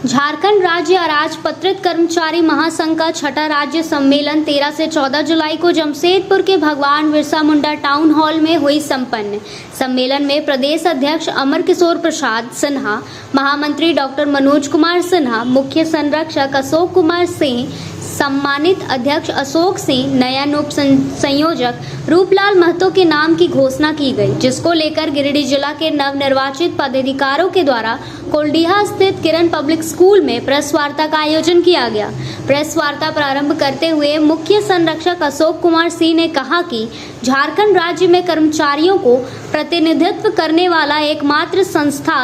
झारखंड राज्य अराजपत्रित कर्मचारी महासंघ का छठा राज्य सम्मेलन 13 से 14 जुलाई को जमशेदपुर के भगवान बिरसा मुंडा टाउन हॉल में हुई संपन्न। सम्मेलन में प्रदेश अध्यक्ष अमर किशोर प्रसाद सिन्हा, महामंत्री डॉक्टर मनोज कुमार सिन्हा, मुख्य संरक्षक अशोक कुमार सिंह, सम्मानित अध्यक्ष अशोक सिंह, नया उप संयोजक रूपलाल महतो के नाम की घोषणा की गई, जिसको लेकर गिरिडीह जिला के नवनिर्वाचित पदाधिकारियों के द्वारा कोल्डीहा स्थित किरण पब्लिक स्कूल में प्रेस वार्ता का आयोजन किया गया। प्रेस वार्ता प्रारंभ करते हुए मुख्य संरक्षक अशोक कुमार सिंह ने कहा कि झारखंड राज्य में कर्मचारियों को प्रतिनिधित्व करने वाला एकमात्र संस्था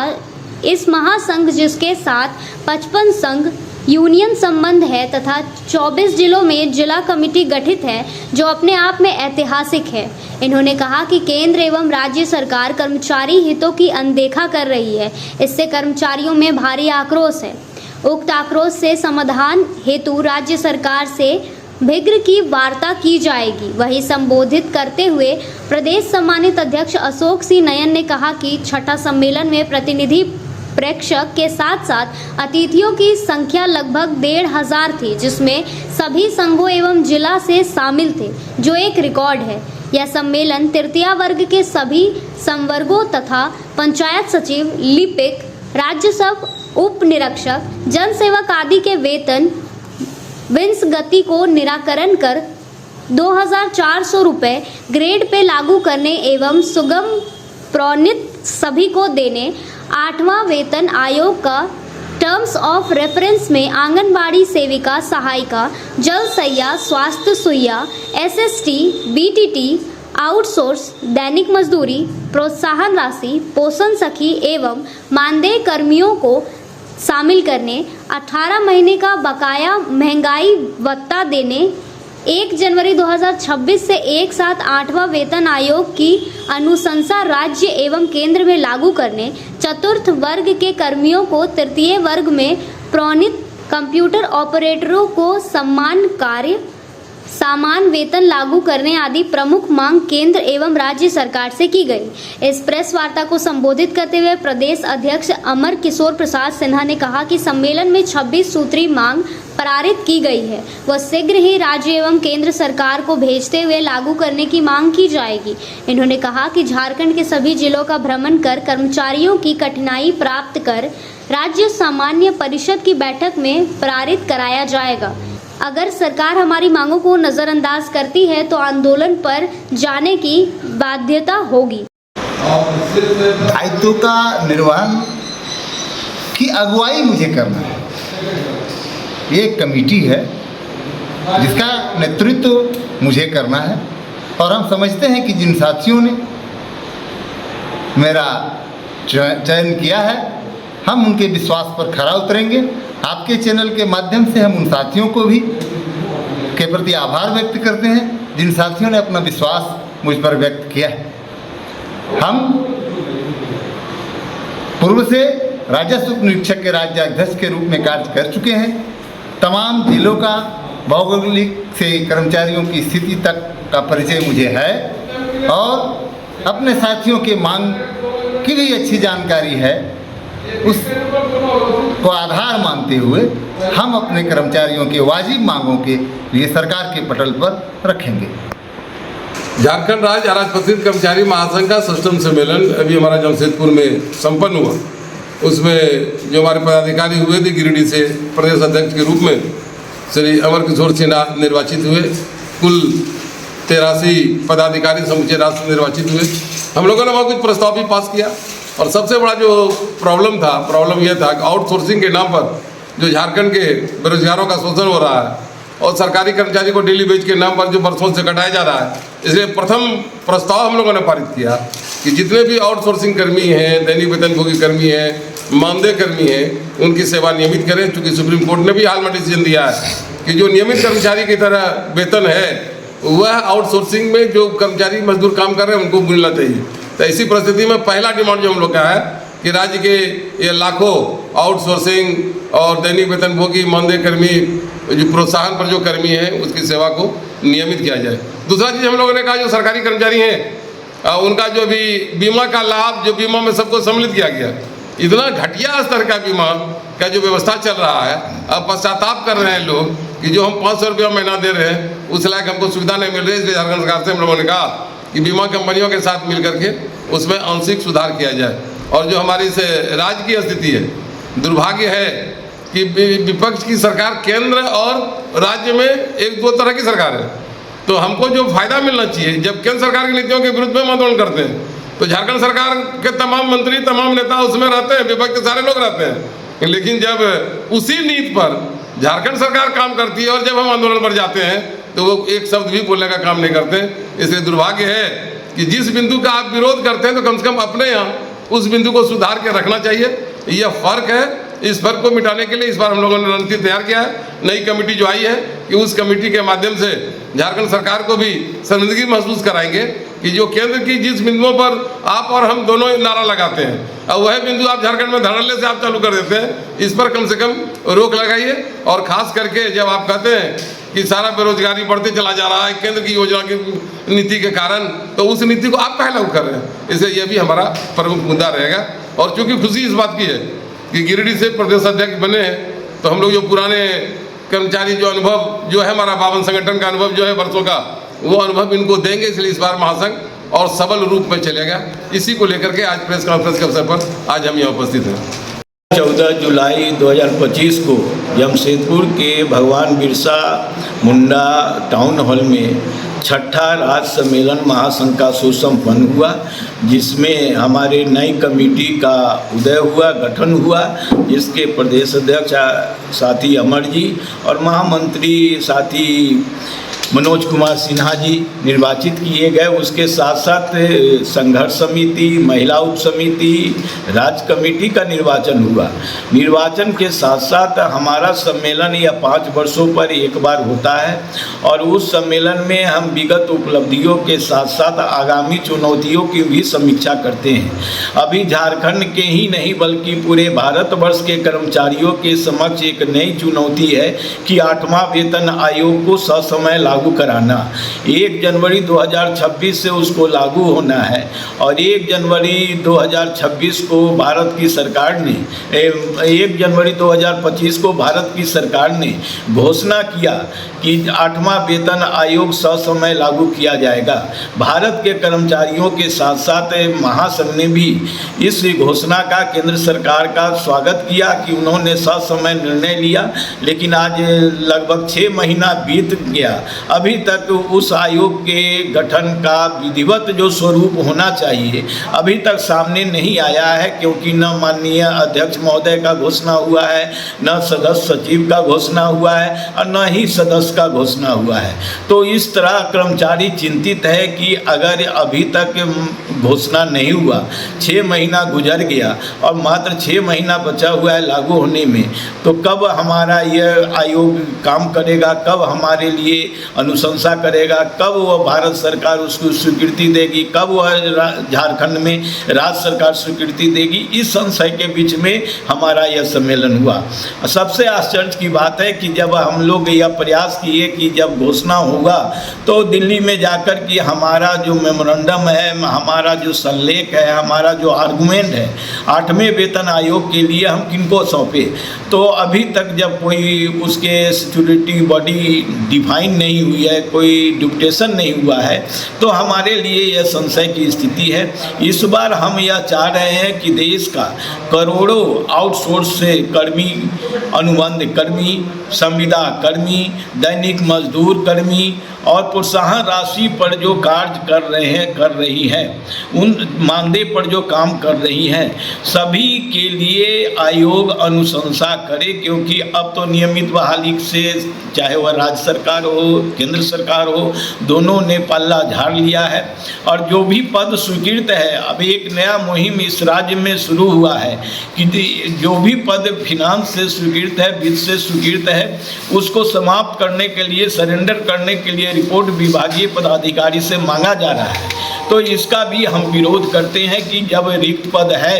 इस महासंघ, जिसके साथ 55 संघ यूनियन संबंध है तथा 24 जिलों में जिला कमेटी गठित है, जो अपने आप में ऐतिहासिक है। इन्होंने कहा कि केंद्र एवं राज्य सरकार कर्मचारी हितों की अनदेखा कर रही है, इससे कर्मचारियों में भारी आक्रोश है। उक्त आक्रोश से समाधान हेतु राज्य सरकार से शीघ्र की वार्ता की जाएगी। वही संबोधित करते हुए प्रदेश सम्मानित अध्यक्ष अशोक सिंह नयन ने कहा कि छठा सम्मेलन में प्रतिनिधि प्रेक्षक के साथ साथ अतिथियों की संख्या लगभग 1500 थी, जिसमें सभी संघों एवं जिला से शामिल थे, जो एक रिकॉर्ड है। यह सम्मेलन तृतीय वर्ग के सभी संवर्गों तथा पंचायत सचिव, लिपिक, राज्यसभा उप निरीक्षक, जन सेवक आदि के वेतन विंस गति को निराकरण कर 2400 रुपये ग्रेड पे लागू करने एवं सुगम प्रोन्नत सभी को देने, 8वां वेतन आयोग का टर्म्स ऑफ रेफरेंस में आंगनबाड़ी सेविका, सहायिका, जल सैया, स्वास्थ्य सुइया, एसएसटी, बीटीटी, आउटसोर्स, दैनिक मजदूरी, प्रोत्साहन राशि, पोषण सखी एवं मानदेय कर्मियों को शामिल करने, 18 महीने का बकाया महंगाई भत्ता देने, 1 जनवरी 2026 से एक साथ 8वां वेतन आयोग की अनुशंसा राज्य एवं केंद्र में लागू करने, चतुर्थ वर्ग के कर्मियों को तृतीय वर्ग में प्रोन्नत कंप्यूटर ऑपरेटरों को सामान वेतन लागू करने आदि प्रमुख मांग केंद्र एवं राज्य सरकार से की गई। इस प्रेस वार्ता को संबोधित करते हुए प्रदेश अध्यक्ष अमर किशोर प्रसाद सिन्हा ने कहा कि सम्मेलन में 26 सूत्री मांग पारित की गई है, वह शीघ्र ही राज्य एवं केंद्र सरकार को भेजते हुए लागू करने की मांग की जाएगी। इन्होंने कहा कि झारखंड के सभी जिलों का भ्रमण कर कर्मचारियों की कठिनाई प्राप्त कर राज्य सामान्य परिषद की बैठक में पारित कराया जाएगा। अगर सरकार हमारी मांगों को नजरअंदाज करती है तो आंदोलन पर जाने की बाध्यता होगी। दायित्व का निर्वहन की अगुवाई मुझे करना है। ये एक कमेटी है जिसका नेतृत्व मुझे करना है, और हम समझते हैं कि जिन साथियों ने मेरा चयन किया है, हम उनके विश्वास पर खरा उतरेंगे। आपके चैनल के माध्यम से हम उन साथियों को भी के प्रति आभार व्यक्त करते हैं जिन साथियों ने अपना विश्वास मुझ पर व्यक्त किया है। हम पूर्व से राजस्व उप निरीक्षक के राज्याध्यक्ष के रूप में कार्य कर चुके हैं। तमाम जिलों का भौगोलिक से कर्मचारियों की स्थिति तक का परिचय मुझे है, और अपने साथियों के मांग की भी अच्छी जानकारी है। उस को आधार मानते हुए हम अपने कर्मचारियों के वाजिब मांगों के लिए सरकार के पटल पर रखेंगे। झारखंड राज्य अराजपत्रित कर्मचारी महासंघ का 6वां सम्मेलन अभी हमारा जमशेदपुर में संपन्न हुआ। उसमें जो हमारे पदाधिकारी हुए थे, गिरिडीह से प्रदेश अध्यक्ष के रूप में श्री अमर किशोर सिन्हा निर्वाचित हुए। कुल 83 पदाधिकारी समूचे राष्ट्र से निर्वाचित हुए। हम लोगों ने वहाँ कुछ प्रस्ताव भी पास किया, और सबसे बड़ा जो प्रॉब्लम यह था कि आउटसोर्सिंग के नाम पर जो झारखंड के बेरोजगारों का शोषण हो रहा है, और सरकारी कर्मचारी को डेली वेज के नाम पर जो बरसों से कटाया जा रहा है, इसलिए प्रथम प्रस्ताव हम लोगों ने पारित किया कि जितने भी आउटसोर्सिंग कर्मी हैं, दैनिक वेतनभोगी कर्मी हैं, मानदेय कर्मी हैं, उनकी सेवा नियमित करें। चूँकि सुप्रीम कोर्ट ने भी हाल में डिसीजन दिया है कि जो नियमित कर्मचारी की तरह वेतन है, वह आउटसोर्सिंग में जो कर्मचारी मजदूर काम कर रहे हैं उनको मिलना चाहिए। तो ऐसी परिस्थिति में पहला डिमांड जो हम लोग का है कि राज्य के ये लाखों आउटसोर्सिंग और दैनिक वेतनभोगी मानदेय कर्मी जो प्रोत्साहन पर जो कर्मी हैं, उसकी सेवा को नियमित किया जाए। दूसरा चीज़ हम लोगों ने कहा, जो सरकारी कर्मचारी हैं उनका जो भी बीमा का लाभ, जो बीमा में सबको सम्मिलित किया गया, इतना घटिया स्तर का बीमा का जो व्यवस्था चल रहा है, अब पश्चाताप कर रहे हैं लोग कि जो हम 500 रुपया महीना दे रहे हैं उस लायक हमको सुविधा नहीं मिल रही है। इसलिए झारखंड सरकार से हम लोगों ने कहा कि बीमा कंपनियों के साथ मिल करके उसमें आंशिक सुधार किया जाए। और जो हमारी से राज्य की स्थिति है, दुर्भाग्य है कि विपक्ष की सरकार केंद्र और राज्य में एक दो तरह की सरकार है। तो हमको जो फायदा मिलना चाहिए, जब केंद्र सरकार की नीतियों के विरुद्ध में आंदोलन करते हैं तो झारखंड सरकार के तमाम मंत्री, तमाम नेता उसमें रहते हैं, विपक्ष के सारे लोग रहते हैं। लेकिन जब उसी नीति पर झारखंड सरकार काम करती है और जब हम आंदोलन पर जाते हैं तो वो एक शब्द भी बोलने का काम नहीं करते। इसलिए दुर्भाग्य है कि जिस बिंदु का आप विरोध करते हैं तो कम से कम अपने यहाँ उस बिंदु को सुधार के रखना चाहिए। यह फर्क है। इस फर्क को मिटाने के लिए इस बार हम लोगों ने रणनीति तैयार किया है। नई कमेटी जो आई है कि उस कमेटी के माध्यम से झारखंड सरकार को भी शर्मिंदगी महसूस कराएंगे कि जो केंद्र की जिस बिंदुओं पर आप और हम दोनों नारा लगाते हैं, अब वह बिंदु आप झारखंड में धड़ल्ले से आप चालू कर देते हैं। इस पर कम से कम रोक लगाइए। और खास करके जब आप कहते हैं कि सारा बेरोजगारी बढ़ते चला जा रहा है केंद्र की योजना की नीति के कारण, तो उस नीति को आप पहले कर रहे हैं। इसलिए यह भी हमारा प्रमुख मुद्दा रहेगा। और चूंकि खुशी इस बात की है कि गिरिडीह से प्रदेश अध्यक्ष बने हैं, तो हम लोग जो पुराने कर्मचारी जो अनुभव जो है हमारा 52 संगठन का अनुभव जो है वर्षों का, वो अनुभव इनको देंगे। इसलिए इस बार महासंघ और सबल रूप में चलेगा। इसी को लेकर के आज प्रेस कॉन्फ्रेंस के अवसर पर आज हम यहाँ उपस्थित हैं। 14 जुलाई 2025 को जमशेदपुर के भगवान बिरसा मुंडा टाउन हॉल में छठा राज्य सम्मेलन महासंघ का सुसंपन्न हुआ, जिसमें हमारे नई कमेटी का उदय हुआ, गठन हुआ, जिसके प्रदेश अध्यक्ष साथी अमर जी और महामंत्री साथी मनोज कुमार सिन्हा जी निर्वाचित किए गए। उसके साथ साथ संघर्ष समिति, महिला उप समिति, राज्य कमेटी का निर्वाचन हुआ। निर्वाचन के साथ साथ हमारा सम्मेलन यह 5 वर्षों पर एक बार होता है और उस सम्मेलन में हम विगत उपलब्धियों के साथ साथ आगामी चुनौतियों की भी समीक्षा करते हैं। अभी झारखंड के ही नहीं बल्कि पूरे भारतवर्ष के कर्मचारियों के समक्ष एक नई चुनौती है कि 8वां वेतन आयोग को ससमय लागू कराना। 1 जनवरी 2026 से उसको लागू होना है और 1 जनवरी 2026 को भारत की सरकार ने 1 जनवरी 2025 को भारत की सरकार ने घोषणा किया कि 8वां वेतन आयोग ससमय लागू किया जाएगा। भारत के कर्मचारियों के साथ साथ महासंघ ने भी इस घोषणा का केंद्र सरकार का स्वागत किया कि उन्होंने ससमय निर्णय लिया। लेकिन आज लगभग 6 महीना बीत गया, अभी तक उस आयोग के गठन का विधिवत जो स्वरूप होना चाहिए अभी तक सामने नहीं आया है, क्योंकि न माननीय अध्यक्ष महोदय का घोषणा हुआ है, न सदस्य सचिव का घोषणा हुआ है और न ही सदस्य का घोषणा हुआ है। तो इस तरह कर्मचारी चिंतित है कि अगर अभी तक घोषणा नहीं हुआ, 6 महीना गुजर गया और मात्र 6 महीना बचा हुआ है लागू होने में, तो कब हमारा यह आयोग काम करेगा, कब हमारे लिए अनुशंसा करेगा, कब वह भारत सरकार उसको स्वीकृति देगी, कब वह झारखंड में राज्य सरकार स्वीकृति देगी। इस संशय के बीच में हमारा यह सम्मेलन हुआ। सबसे आश्चर्य की बात है कि जब हम लोग यह प्रयास किए कि जब घोषणा होगा तो दिल्ली में जाकर कि हमारा जो मेमोरेंडम है, हमारा जो संलेख है, हमारा जो आर्गूमेंट है 8वें वेतन आयोग के लिए हम किनको सौंपे, तो अभी तक जब कोई उसके सिक्योरिटी बॉडी डिफाइन नहीं हुई है, कोई डिप्यूटेशन नहीं हुआ है, तो हमारे लिए यह संशय की स्थिति है। इस बार हम यह चाह रहे हैं कि देश का करोड़ों आउटसोर्स से कर्मी, अनुबंध कर्मी, संविदा कर्मी, दैनिक मजदूर कर्मी और प्रोत्साहन राशि पर जो कार्य कर रही हैं, उन मानदेय पर जो काम कर रही हैं, सभी के लिए आयोग अनुशंसा करे, क्योंकि अब तो नियमित बहाली से चाहे वह राज्य सरकार हो, केंद्र सरकार हो, दोनों ने पल्ला झाड़ लिया है। और जो भी पद स्वीकृत है, अब एक नया मुहिम इस राज्य में शुरू हुआ है कि जो भी पद फिनांस से स्वीकृत है, वित्त से स्वीकृत है, उसको समाप्त करने के लिए, सरेंडर करने के लिए रिपोर्ट विभागीय पदाधिकारी से मांगा जा रहा है। तो इसका भी हम विरोध करते हैं कि जब रिक्त पद है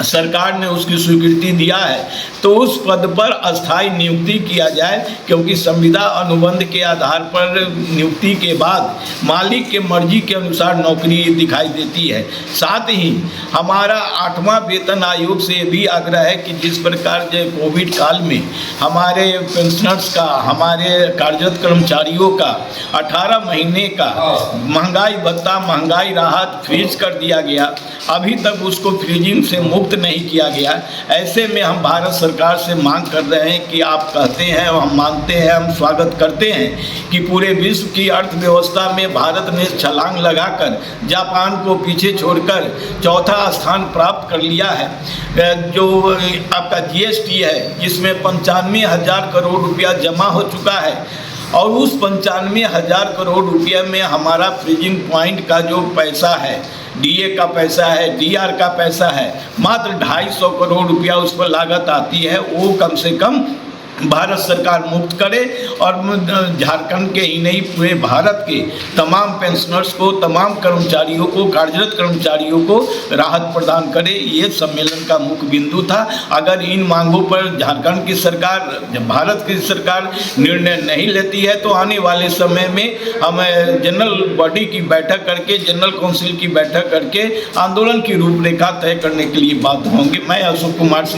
सरकार ने उसकी स्वीकृति दिया है तो उस पद पर अस्थायी नियुक्ति किया जाए, क्योंकि संविदा अनुबंध के आधार पर नियुक्ति के बाद मालिक के मर्जी के अनुसार नौकरी दिखाई देती है। साथ ही हमारा 8वां वेतन आयोग से भी आग्रह है कि जिस प्रकार जो कोविड काल में हमारे पेंशनर्स का, हमारे कार्यरत कर्मचारियों का 18 महीने का महंगाई भत्ता, महंगाई राहत फ्रीज कर दिया गया, अभी तक उसको फ्रीजिंग से मुक्त नहीं किया गया। ऐसे में हम भारत सरकार से मांग कर रहे हैं कि आप कहते हैं, हम मानते हैं, हम स्वागत करते हैं कि पूरे विश्व की अर्थव्यवस्था में भारत ने छलांग लगाकर जापान को पीछे छोड़कर चौथा स्थान प्राप्त कर लिया है। जो आपका जीएसटी है जिसमें 95,000 करोड़ रुपया जमा हो चुका है और उस 95,000 करोड़ रुपये में हमारा फ्रीजिंग पॉइंट का जो पैसा है, डीए का पैसा है, डीआर का पैसा है, मात्र 250 करोड़ रुपया उस पर लागत आती है। वो कम से कम भारत सरकार मुक्त करे और झारखंड के ही नहीं पूरे भारत के तमाम पेंशनर्स को, तमाम कर्मचारियों को, कार्यरत कर्मचारियों को राहत प्रदान करे। ये सम्मेलन का मुख्य बिंदु था। अगर इन मांगों पर झारखंड की सरकार, भारत की सरकार निर्णय नहीं लेती है तो आने वाले समय में हम जनरल बॉडी की बैठक करके, जनरल काउंसिल की बैठक करके आंदोलन की रूपरेखा तय करने के लिए बाध्य होंगे। मैं अशोक कुमार सिंह